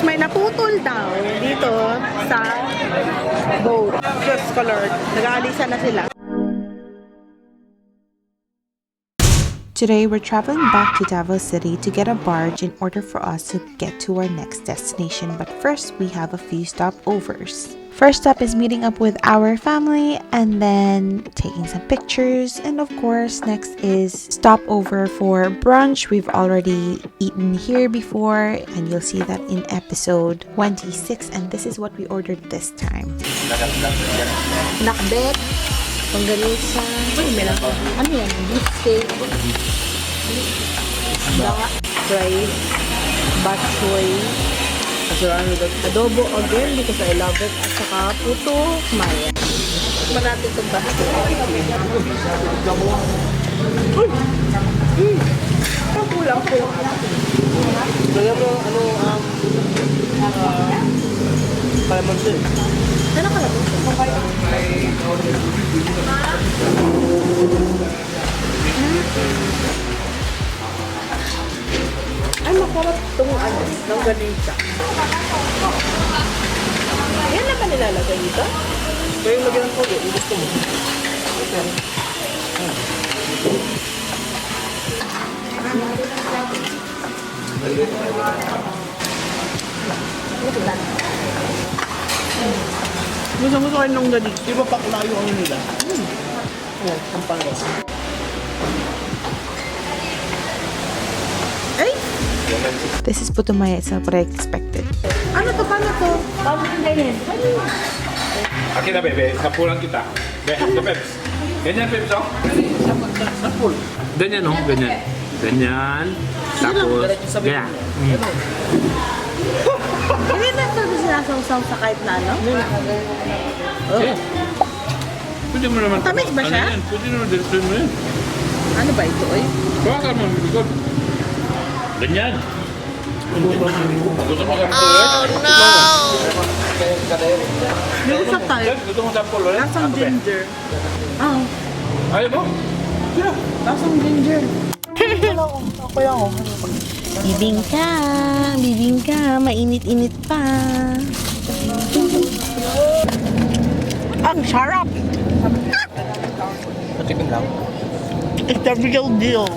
May naputol daw dito sa boat. Just colored. Nag-aalisa na sila. Today, we're traveling back to Davao City to get a barge in order for us to get to our next destination. But first, we have a few stopovers. First up is meeting up with our family and then taking some pictures. And of course, next is stopover for brunch. We've already eaten here before and you'll see that in episode 26. And this is what we ordered this time. Nakbet, pangganisa, ano yan? Beef steak, rice, bok choy, adobo again because I love it, at saka puto maya. Tikman natin itong bok choy. Ang kulang po. Kaya mo, kalamansi. Ano kalamansi? Ay, makarap itong ng ganisa. Yan na ba nilalagay dito? Kaya yung lagyan ng kogo, yung gusto mo. Okay. Gusto kayo nung ganito. Di ba paklayo ang nila? Oo, Amparo. Ay! This is putumaya. It's not what I expected. Ano to? Paano to? Paano yung ganyan? Akin na, bebe. Sapulan kita. Bebe, Peps. Ganyan, Peps, oh. Sapul. Ganyan, oh. Ganyan. Ganyan. Tapos, ganyan. Hindi na ito sinasawsaw sa kahit na ano? Okay. Pwede mo naman. Tamis ba siya? Ano yan? Pwede naman direksyon mo yan. Ano ba ito, oy? Bawakan mo, bigot. Ganyan. Gusto mo sa pulo, Yung isa tayo. Gusto mo sa pulo, eh? Lasang ginger. Ah, Ayaw mo? Yeah. lasang ginger. Ako yan, oh. Bibingka, mainit-init pa. Ang sarap! Chicken lang. It's the real deal.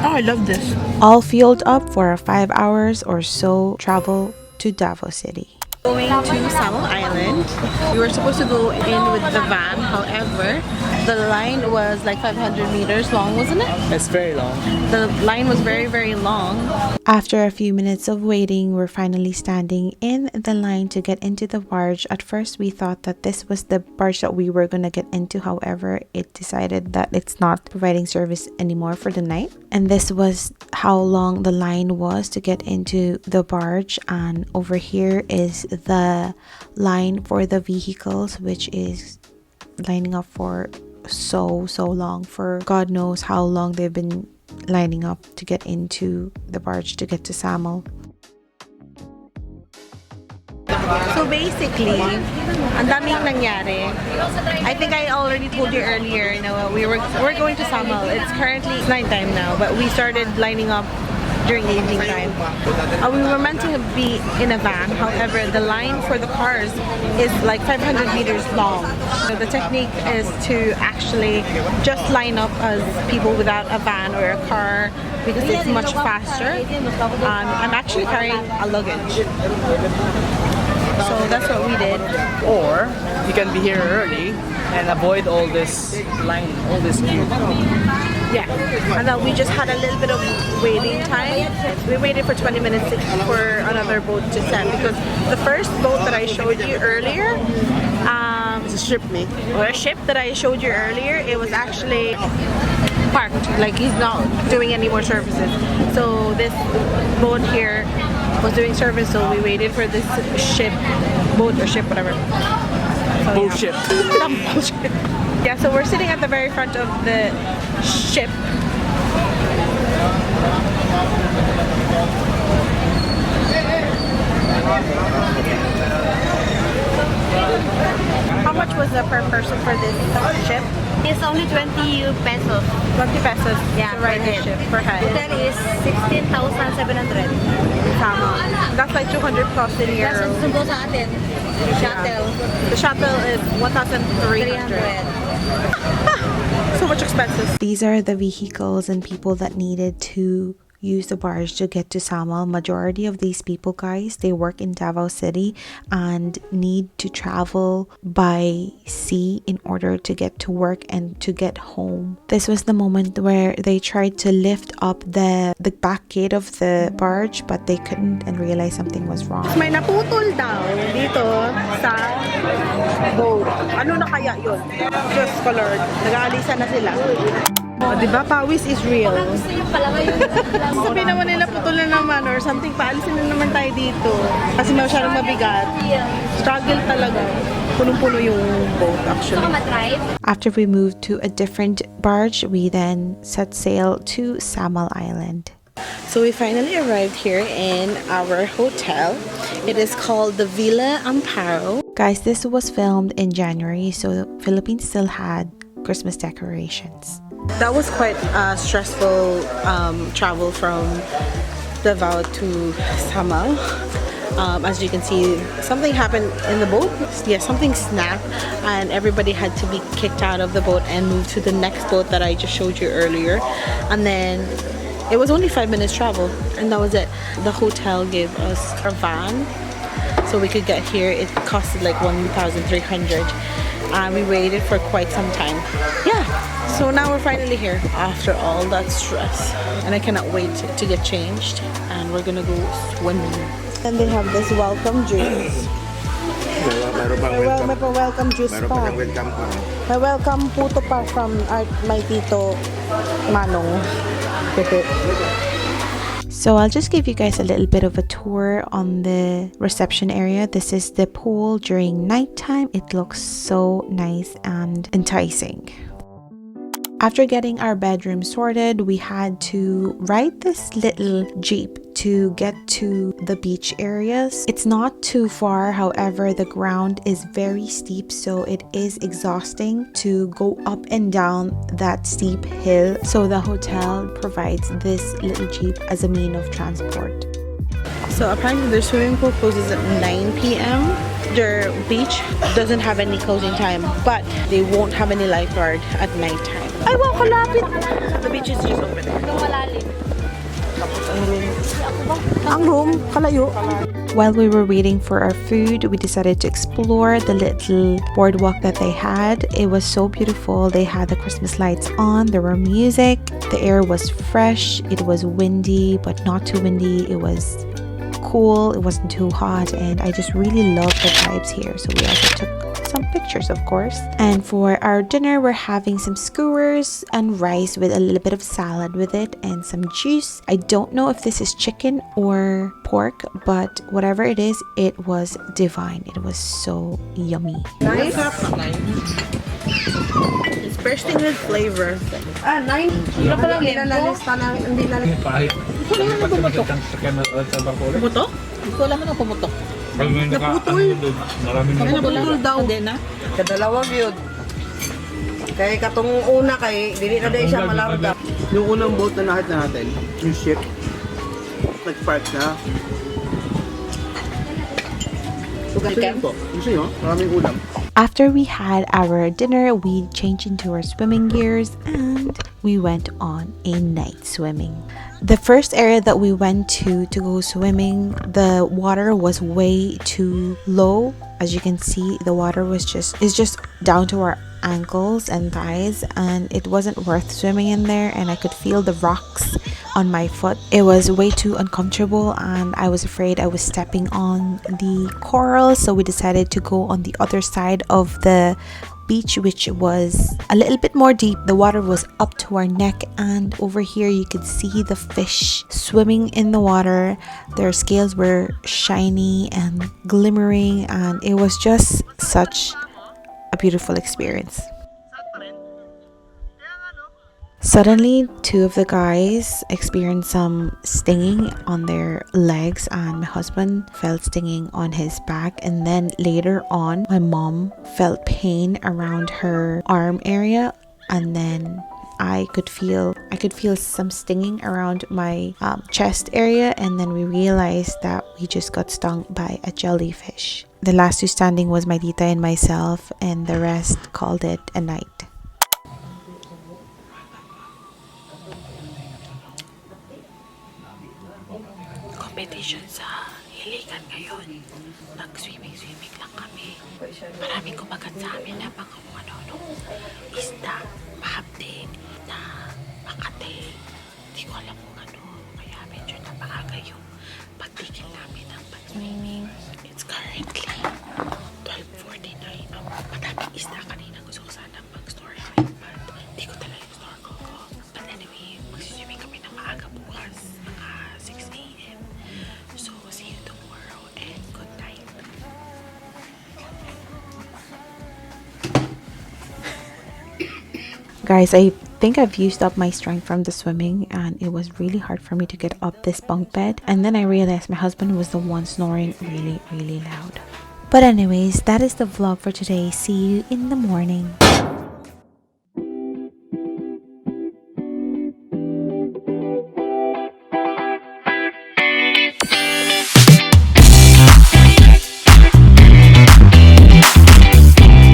Oh, I love this. All fueled up for a 5 hours or so travel to Davao City. Going to Samal Island. We were supposed to go in with the van, however, the line was like 500 meters long, wasn't it? It's very long. The line was very, very long. After a few minutes of waiting, we're finally standing in the line to get into the barge. At first, we thought that this was the barge that we were going to get into. However, it decided that it's not providing service anymore for the night. And this was how long the line was to get into the barge. And over here is the line for the vehicles, which is lining up for so long. For God knows how long they've been lining up to get into the barge to get to Samal. So basically, ang daming nangyari. I think I already told you earlier, we're going to Samal. It's currently nighttime now, but we started lining up during the evening time. We were meant to be in a van, however, the line for the cars is like 500 meters long. So the technique is to actually just line up as people without a van or a car because it's much faster. I'm actually carrying a luggage. So that's what we did. Or, you can be here early and avoid all this line, all this queue. Yeah, and then we just had a little bit of waiting time. We waited for 20 minutes for another boat to send because the first boat that I showed you earlier, It's a ship, mate. or a ship that I showed you earlier, it was actually parked. Like he's not doing any more services. So this boat here was doing service, so we waited for this boat or ship, whatever. So, Bullshit. Yeah. Bullshit. Yeah, so we're sitting at the very front of the ship. How much was the per person for this ship? It's only 20 pesos. 20 pesos Yeah, to ride per the head. ship per head. That is 16,700. Tama. That's like 200 plus in Plus, euro. sundo sa atin. Shuttle. The shuttle is 1,300. 300. So much expenses. These are the vehicles and people that needed to use the barge to get to Samal. Majority of these people, guys, they work in Davao City and need to travel by sea in order to get to work and to get home. This was the moment where they tried to lift up the back gate of the barge, but they couldn't and realized something was wrong. May naputol daw dito sa boat. Ano na kaya yun? Just colored. Nag-aalisan na sila. Oh, diba? Pawis is real. Sabi naman nila putol na naman or something. Paalisin na naman tayo dito. Kasi masyadong mabigat. Struggle talaga. Punong-puno yung boat actually. After we moved to a different barge, we then set sail to Samal Island. So we finally arrived here in our hotel. It is called the Villa Amparo. Guys, this was filmed in January, so the Philippines still had Christmas decorations. That was quite a stressful travel from Davao to Samal. As you can see, something happened in the boat. Yeah, something snapped and everybody had to be kicked out of the boat and moved to the next boat that I just showed you earlier. And then it was only 5 minutes travel and that was it. The hotel gave us a van so we could get here. It costed like 1,300 and we waited for quite some time. Yeah, so now we're finally here after all that stress and I cannot wait to get changed and we're gonna go swimming. And they have this welcome juice. May welcome juice pa. May welcome puto pa from my tito Manong. So I'll just give you guys a little bit of a tour on the reception area. This is the pool during nighttime. It looks so nice and enticing. After getting our bedroom sorted, we had to ride this little jeep to get to the beach areas. It's not too far, however, the ground is very steep, so it is exhausting to go up and down that steep hill. So the hotel provides this little jeep as a mean of transport. So apparently their swimming pool closes at 9 p.m. Their beach doesn't have any closing time, but they won't have any lifeguard at nighttime. Ay, wow, kalapit! The beach is just open. Ang room, kalayo. While we were waiting for our food, we decided to explore the little boardwalk that they had. It was so beautiful. They had the Christmas lights on, there were music, the air was fresh, it was windy, but not too windy. It was cool, it wasn't too hot, and I just really loved the vibes here. So we also took some pictures, of course. And for our dinner, we're having some skewers and rice with a little bit of salad with it and some juice. I don't know if this is chicken or pork, but whatever it is, it was divine. It was so yummy. Nice. It's bursting with flavor. Wala pa lang Puto? Ikaw lang mo pumutok. Naputol daw. Kadalawa yun. Kaya katong una kay dili na dahil siya malarga. Yung unang boat na nakita natin, yung ship, nag-park na. Gusto yun po. Gusto nyo? Maraming ulam. After we had our dinner, we changed into our swimming gears and we went on a night swimming. The first area that we went to go swimming, the water was way too low. As you can see, the water was just down to our ankles and thighs, and it wasn't worth swimming in there, and I could feel the rocks on my foot. It was way too uncomfortable and I was afraid I was stepping on the coral, so we decided to go on the other side of the beach, which was a little bit more deep. The water was up to our neck, and over here you could see the fish swimming in the water. Their scales were shiny and glimmering, and it was just such a beautiful experience. Suddenly, two of the guys experienced some stinging on their legs, and my husband felt stinging on his back. And then later on, my mom felt pain around her arm area, and then I could feel some stinging around my chest area, and then we realized that we just got stung by a jellyfish. The last two standing was my tita and myself, and the rest called it a night. Competition sa hiligan ngayon. Nag-swimming lang kami. Maraming kumagat sa amin na mga ano, isda, mahapde, na makate. Hindi ko alam kung ano. Kaya medyo napakaga yung pagtigil namin ng pag-swimming. It's currently 12:49. Madaming isda kanina. Gusto ko sana mag-snorkel, but hindi ko talaga yung snorkel ko. But anyway, magsiswimming kami ng maaga bukas. Mga 6 a.m. So, see you tomorrow and good night. Guys, I think I've used up my strength from the swimming, and it was really hard for me to get up this bunk bed. And then I realized my husband was the one snoring really, really loud. But anyways, that is the vlog for today. See you in the morning.